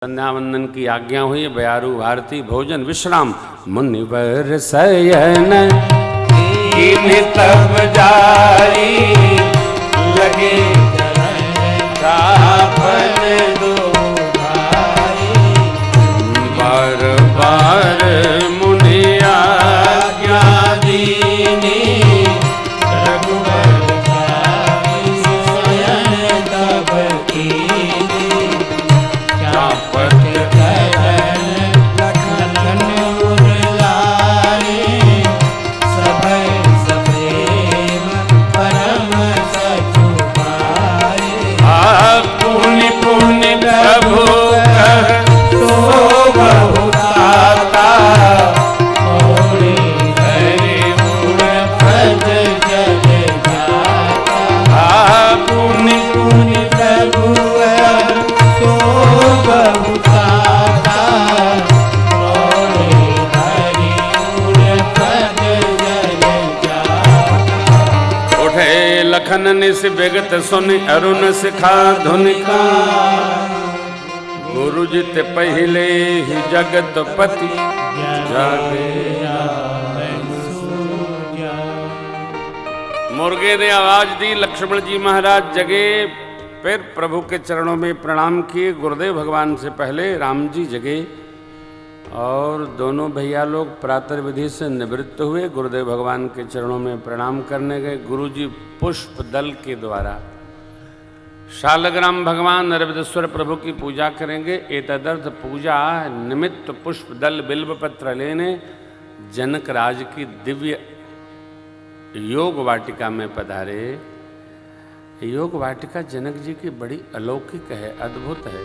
संध्या वंदन की आज्ञा हुई। बयारू भारती भोजन विश्राम मुनिवर शयन तब जारी लगे दो भाई बार बार मुनि आज्ञा दीनी रघुवर शयन तब कीनी लखन निस बेगत सुनि अरुण सिखा धुनिका गुरु जी ते पहले ही जगत पति जागे। मुर्गे ने आवाज दी, लक्ष्मण जी महाराज जगे, फिर प्रभु के चरणों में प्रणाम किए। गुरुदेव भगवान से पहले राम जी जगे और दोनों भैया लोग प्रातः विधि से निवृत्त हुए। गुरुदेव भगवान के चरणों में प्रणाम करने गए। गुरुजी पुष्प दल के द्वारा शालग्राम भगवान नरवेदेश्वर प्रभु की पूजा करेंगे। एतदर्थ पूजा निमित्त पुष्प दल बिल्व पत्र लेने जनक राज की दिव्य योग वाटिका में पधारे। योग वाटिका जनक जी की बड़ी अलौकिक है, अद्भुत है।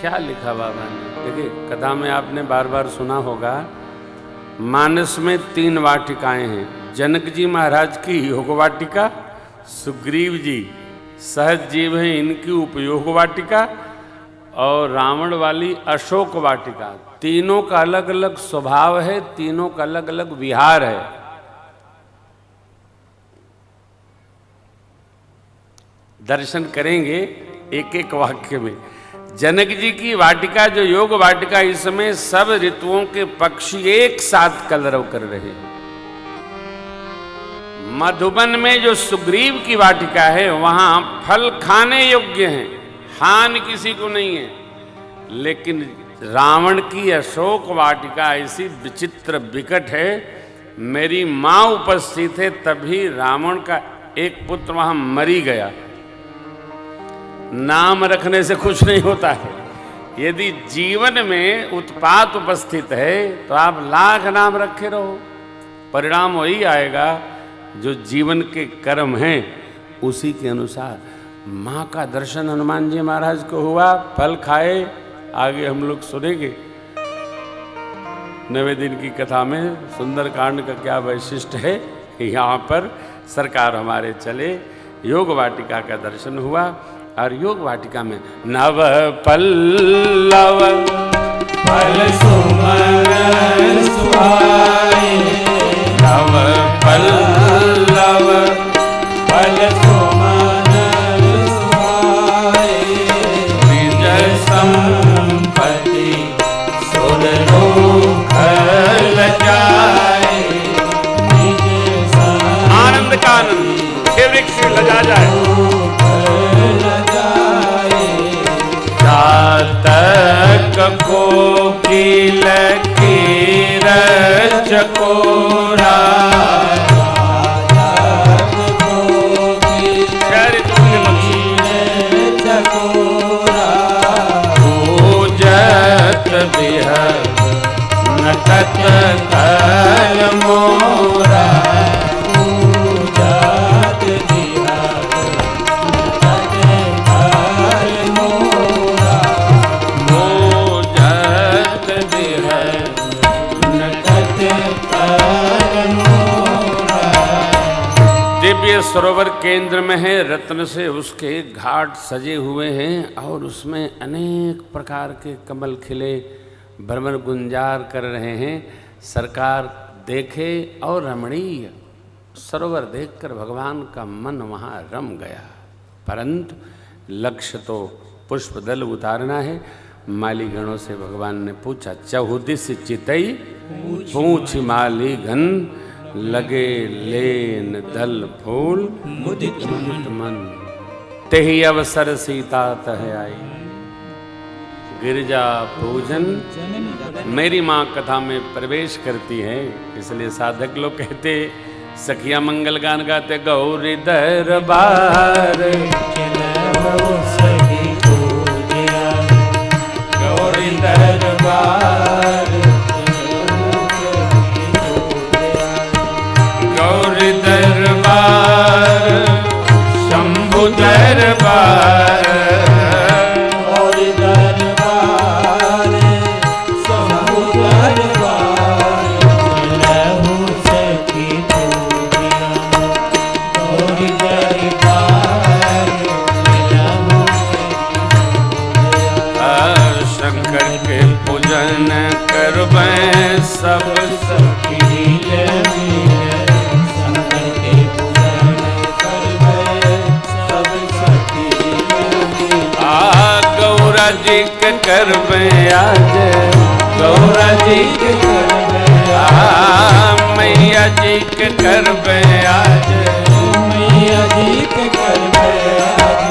क्या लिखा बाबा ने, देखिए कथा में आपने बार बार सुना होगा। मानस में 3 वाटिकाएं हैं। जनक जी महाराज की योग वाटिका, सुग्रीव जी सहज जीव हैं इनकी उपयोग वाटिका, और रावण वाली अशोक वाटिका। तीनों का अलग अलग स्वभाव है, तीनों का अलग अलग विहार है। दर्शन करेंगे एक एक वाक्य में। जनक जी की वाटिका जो योग वाटिका, इसमें सब ऋतुओं के पक्षी एक साथ कलरव कर रहे हैं। मधुबन में जो सुग्रीव की वाटिका है वहां फल खाने योग्य हैं, हानि किसी को नहीं है। लेकिन रावण की अशोक वाटिका ऐसी विचित्र विकट है। मेरी मां उपस्थित है तभी रावण का एक पुत्र वहां मरी गया। नाम रखने से कुछ नहीं होता है। यदि जीवन में उत्पात उपस्थित है तो आप लाख नाम रखे रहो, परिणाम वही आएगा जो जीवन के कर्म हैं उसी के अनुसार। माँ का दर्शन हनुमान जी महाराज को हुआ, फल खाए। आगे हम लोग सुनेंगे 9वें दिन की कथा में सुंदरकांड का क्या वैशिष्ट है। यहाँ पर सरकार हमारे चले, योग वाटिका का दर्शन हुआ। और योग वाटिका में नव पल्लव फल सुमन सुहाए, नव पल्लव फल सुमन सुहाए, विजय संपत्ति सुरलोक लजाए, आनंद का आनंद हे वृक्ष लजा जाए। तक कोकिल कीर चकोरा, पूजत बिहर नटत कर मोरा, सरोवर केंद्र में है, रत्न से उसके घाट सजे हुए हैं और उसमें अनेक प्रकार के कमल खिले भ्रमर गुंजार कर रहे हैं। सरकार देखे और रमणीय सरोवर देखकर भगवान का मन वहाँ रम गया, परंतु लक्ष्य तो पुष्प दल उतारना है। माली गणों से भगवान ने पूछा, चहुदिस चितई पूछ माली घन, लगे लेन दल फूल मुदित मन, तेहि अवसर सीता तह आई। गिरजा पूजन मेरी माँ कथा में प्रवेश करती है, इसलिए साधक लोग कहते, सखिया मंगल गान गाते, गौरी दरबार गौरी दरबार गौरी दरबार शंभु दरबार गौरी दरबार शंभु दरबार, लहु सखी पूजिया गौरी दरबार लहु शंकर के पूजन करबै सब सखी शंकर के पूजन करबै सब सखी। गौरा जी के करबै आज, गौरा जी के करबै मैया जी के करबै आज, मैया जी के करबै आज,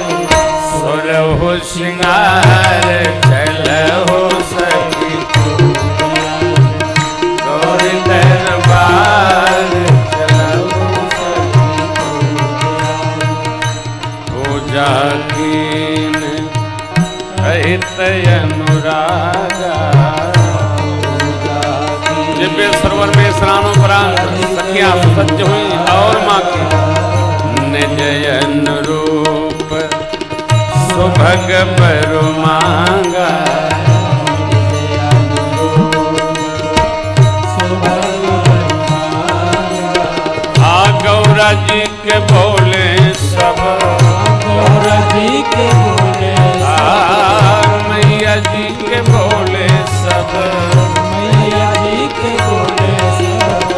सुरहु श्रृंगार चलहु सखी गौरी दरबार चलहु सखी पूजा कीन कहित अनुरागा। दिव्य सरोवर में स्नानोपरांत सखियां सुसज्ज हुई और माँ की निज अनुरूप सुभग पर मांगा। गौरा जी के बोले सब, गौरा जी के बोले मैया जी के बोले सब, मैया जी के बोले सब,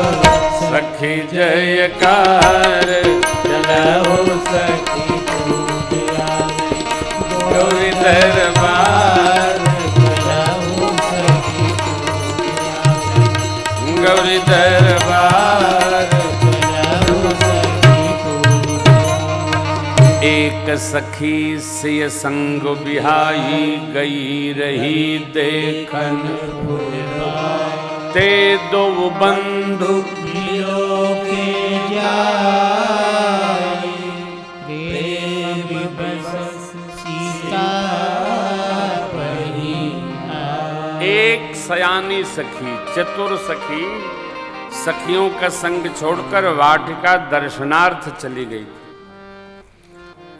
सखी जयकार चलहु सखी पूजिया गौरी दरबार चलहु सखी पूजिया गौरी दरबार। चलहु सखी पूजिया। एक सखी से संग बिहाई गई रही देखन, ते दो बंधु मिलो के जाए, देव बस सीता परी आए। एक सयानी सखी, चतुर सखी, सखियों का संग छोड़कर वाटिका दर्शनार्थ चली गई।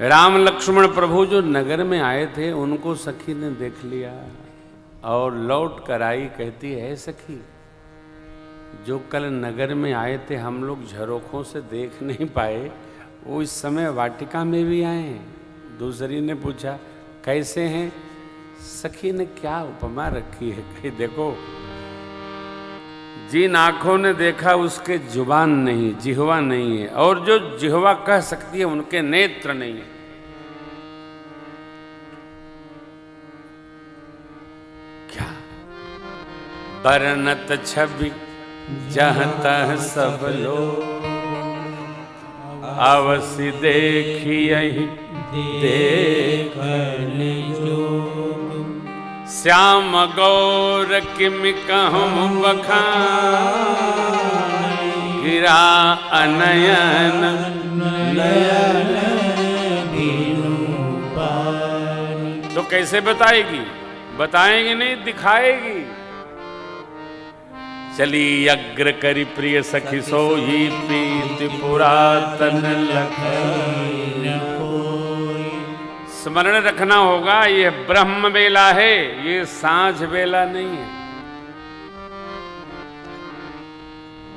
राम लक्ष्मण प्रभु जो नगर में आए थे उनको सखी ने देख लिया और लौट कर आई, कहती है, सखी जो कल नगर में आए थे हम लोग झरोखों से देख नहीं पाए, वो इस समय वाटिका में भी आए। दूसरी ने पूछा, कैसे हैं? सखी ने क्या उपमा रखी है, कही देखो, जिन आंखों ने देखा उसके जुबान नहीं, जिह्वा नहीं है, और जो जिह्वा कह सकती है उनके नेत्र नहीं है। क्या बरनत छवि जहाँ तह सब लोग, अवश्य देखियहि देखन जोग, श्याम गौर किम कहूँ बखान, गिरा अनयन नयन बिनु पानी। तो कैसे बताएगी? बताएगी नहीं, दिखाएगी। चली अग्र करी प्रिय सखी सोई, प्रीति पुरातन लखन कोई। स्मरण रखना होगा, ये ब्रह्म बेला है, ये सांझ बेला नहीं है।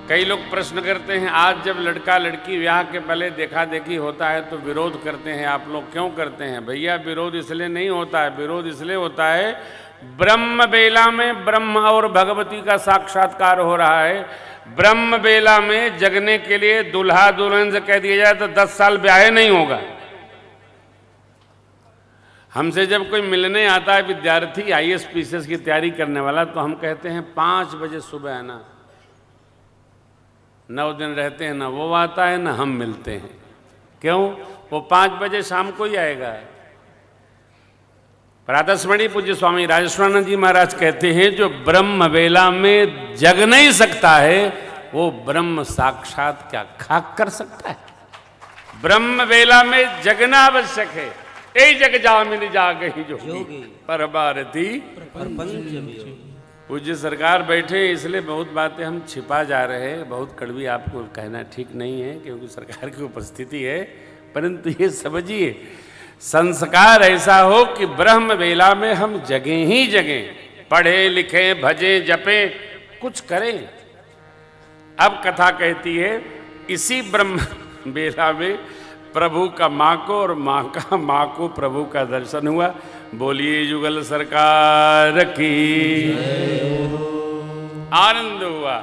कई लोग प्रश्न करते हैं, आज जब लड़का लड़की ब्याह के पहले देखा देखी होता है तो विरोध करते हैं, आप लोग क्यों करते हैं? भैया विरोध इसलिए नहीं होता है, विरोध इसलिए होता है ब्रह्म बेला में ब्रह्म और भगवती का साक्षात्कार हो रहा है। ब्रह्म बेला में जगने के लिए दुल्हा दुल्हन से कह दिया जाए तो 10 साल ब्याह नहीं होगा। हमसे जब कोई मिलने आता है विद्यार्थी आईएएस पीसीएस की तैयारी करने वाला, तो हम कहते हैं 5 बजे सुबह आना। 9 दिन रहते हैं, ना वो आता है ना हम मिलते हैं। क्यों? वो 5 बजे शाम को ही आएगा। प्रातस्मरणीय पूज्य स्वामी राजेश्वरानंद जी महाराज कहते हैं, जो ब्रह्म वेला में जग नहीं सकता है वो ब्रह्म साक्षात क्या खाक कर सकता है। ब्रह्म वेला में जगना आवश्यक है। यही जग जामिन जागहि जोगी पर भारती। पूज्य सरकार बैठे, इसलिए बहुत बातें हम छिपा जा रहे हैं। बहुत कड़वी आपको कहना ठीक नहीं है, क्योंकि सरकार की उपस्थिति है। परंतु ये समझिए, संस्कार ऐसा हो कि ब्रह्म वेला में हम जगें ही जगें, पढ़े लिखे भजे जपे कुछ करें। अब कथा कहती है, इसी ब्रह्म वेला में प्रभु का माँ को और माँ का माँ को प्रभु का दर्शन हुआ। बोलिए युगल सरकार की। आनंद हुआ।